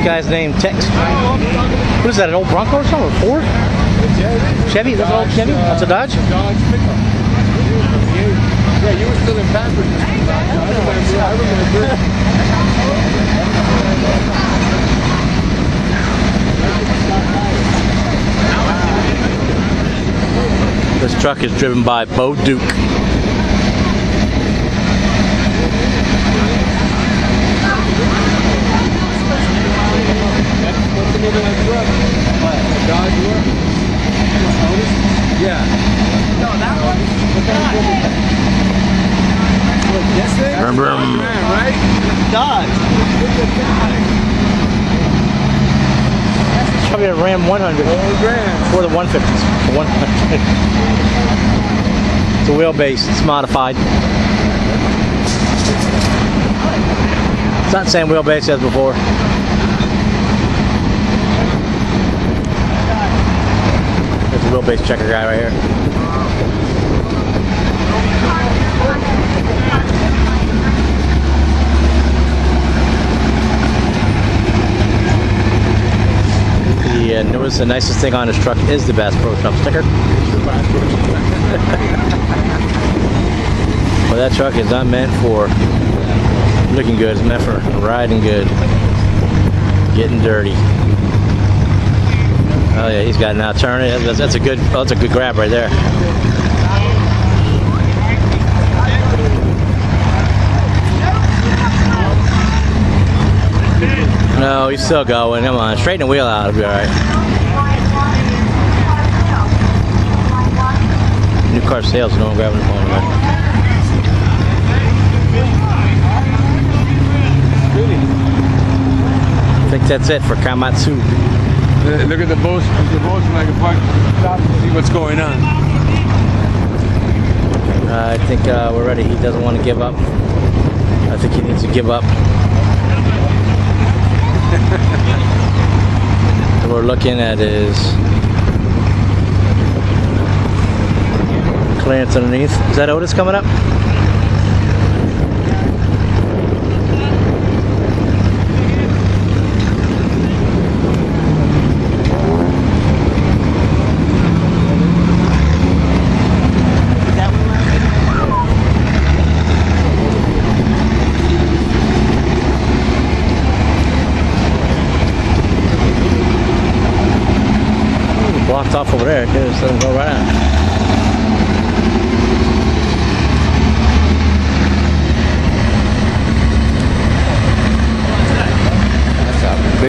guy's name Tex. What is that, an old Bronco or something? Or Ford? Chevy? That's an old Chevy? That's a Dodge? Dodge pickup. Yeah, you were still in Patrick. I remember. This truck is driven by Bo Duke. Yeah. No, that one? Remember him? Right? Dodge. It's probably a Ram 100 or the 150s. The 100. It's a wheelbase. It's modified. It's not the same wheelbase as before. There's a wheelbase checker guy right here. Notice the nicest thing on this truck is the Bass Pro Shop sticker. Well, that truck is not meant for looking good. It's meant for riding good, getting dirty. Oh yeah, he's got an alternative. That's a good. Oh, that's a good grab right there. No, he's still going. Come on, straighten the wheel out. It'll be all right. New car sales. No one grabbing the phone. Right? I think that's it for Kamatsu. Look at the boat. The boat's like a park. Stop and see what's going on. I think we're ready. He doesn't want to give up. I think he needs to give up. What we're looking at is clearance underneath. Is that Otis coming up? Blocked off over there. Just let him go right out.